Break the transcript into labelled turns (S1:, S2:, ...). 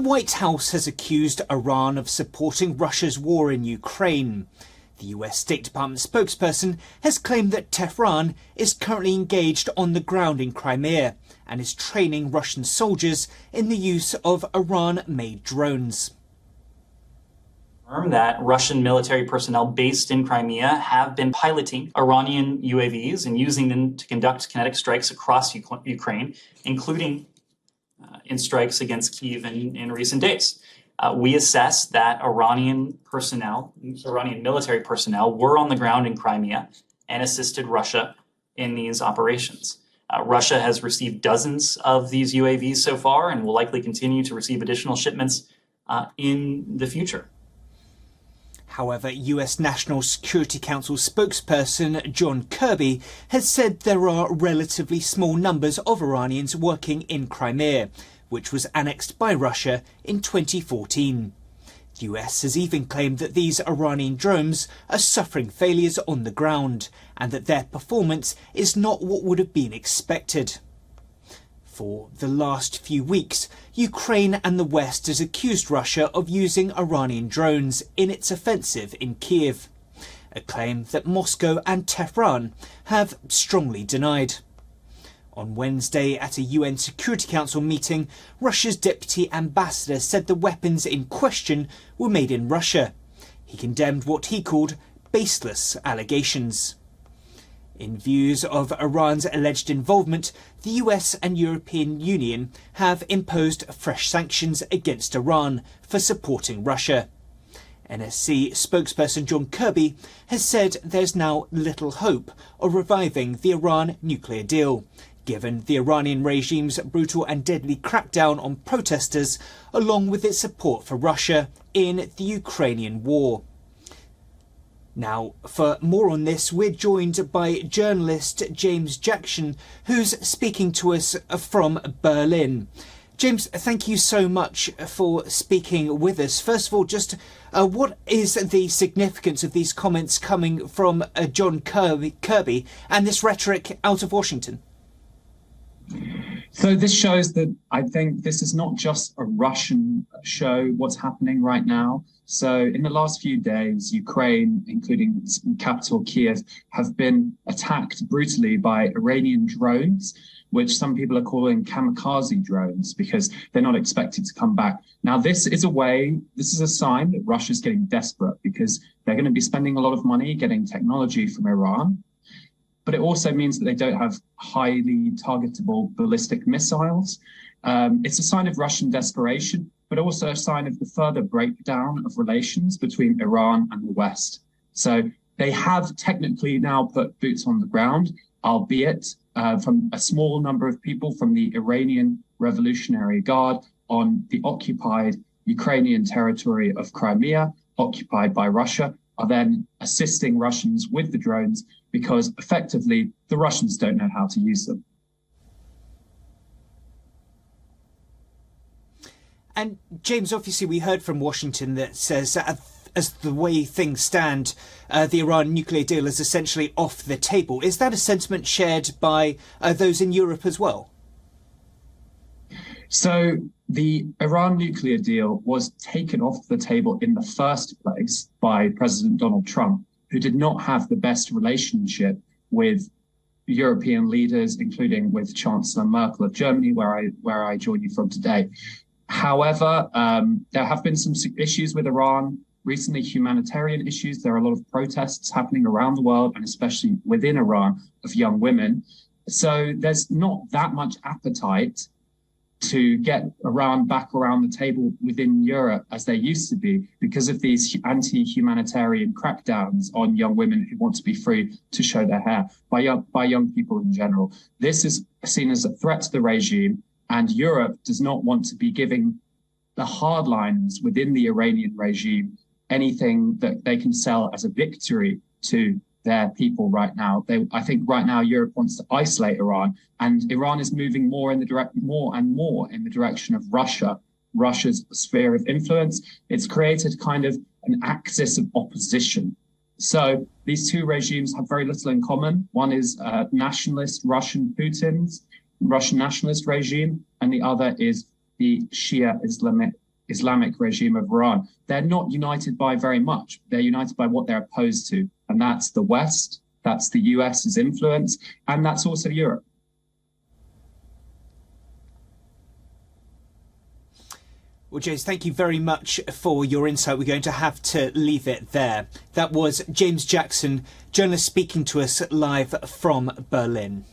S1: The White House has accused Iran of supporting Russia's war in Ukraine. The US State Department spokesperson has claimed that Tehran is currently engaged on the ground in Crimea and is training Russian soldiers in the use of Iran-made drones.
S2: That Russian military personnel based in Crimea have been piloting Iranian UAVs and using them to conduct kinetic strikes across Ukraine, including in strikes against Kyiv in recent days. We assess that Iranian military personnel were on the ground in Crimea and assisted Russia in these operations. Russia has received dozens of these UAVs so far and will likely continue to receive additional shipments in the future.
S1: However, US National Security Council spokesperson John Kirby has said there are relatively small numbers of Iranians working in Crimea, which was annexed by Russia in 2014. The US has even claimed that these Iranian drones are suffering failures on the ground and that their performance is not what would have been expected. For the last few weeks, Ukraine and the West has accused Russia of using Iranian drones in its offensive in Kyiv, a claim that Moscow and Tehran have strongly denied. On Wednesday, at a UN Security Council meeting, Russia's deputy ambassador said the weapons in question were made in Russia. He condemned what he called baseless allegations. In views of Iran's alleged involvement, the US and European Union have imposed fresh sanctions against Iran for supporting Russia. NSC spokesperson John Kirby has said there's now little hope of reviving the Iran nuclear deal, given the Iranian regime's brutal and deadly crackdown on protesters, along with its support for Russia in the Ukrainian war. Now, for more on this, we're joined by journalist James Jackson, who's speaking to us from Berlin. James, thank you so much for speaking with us. First of all, just what is the significance of these comments coming from John Kirby and this rhetoric out of Washington?
S3: So this shows that I think this is not just a Russian show, what's happening right now. So in the last few days, Ukraine, including capital Kiev, have been attacked brutally by Iranian drones, which some people are calling kamikaze drones because they're not expected to come back. Now, this is a sign that Russia's getting desperate because they're going to be spending a lot of money getting technology from Iran. But it also means that they don't have highly targetable ballistic missiles. It's a sign of Russian desperation, but also a sign of the further breakdown of relations between Iran and the West. So they have technically now put boots on the ground, albeit from a small number of people from the Iranian Revolutionary Guard on the occupied Ukrainian territory of Crimea, occupied by Russia, are then assisting Russians with the drones because effectively the Russians don't know how to use them.
S1: And James, obviously we heard from Washington that says as the way things stand, the Iran nuclear deal is essentially off the table. Is that a sentiment shared by those in Europe as well?
S3: So the Iran nuclear deal was taken off the table in the first place by President Donald Trump, who did not have the best relationship with European leaders, including with Chancellor Merkel of Germany, where I join you from today. However, there have been some issues with Iran, recently humanitarian issues. There are a lot of protests happening around the world, and especially within Iran, of young women. So there's not that much appetite to get Iran back around the table within Europe as there used to be because of these anti-humanitarian crackdowns on young women who want to be free to show their hair by young people in general. This is seen as a threat to the regime, and Europe does not want to be giving the hardliners within the Iranian regime anything that they can sell as a victory to their people right now. I think right now Europe wants to isolate Iran, and Iran is moving more and more in the direction of Russia's sphere of influence. It's created kind of an axis of opposition. So these two regimes have very little in common. One is nationalist Russian nationalist regime, and the other is the Shia Islamic regime of Iran, they're not united by very much. They're united by what they're opposed to. And that's the West, that's the US's influence, and that's also Europe.
S1: Well, James, thank you very much for your insight. We're going to have to leave it there. That was James Jackson, journalist speaking to us live from Berlin.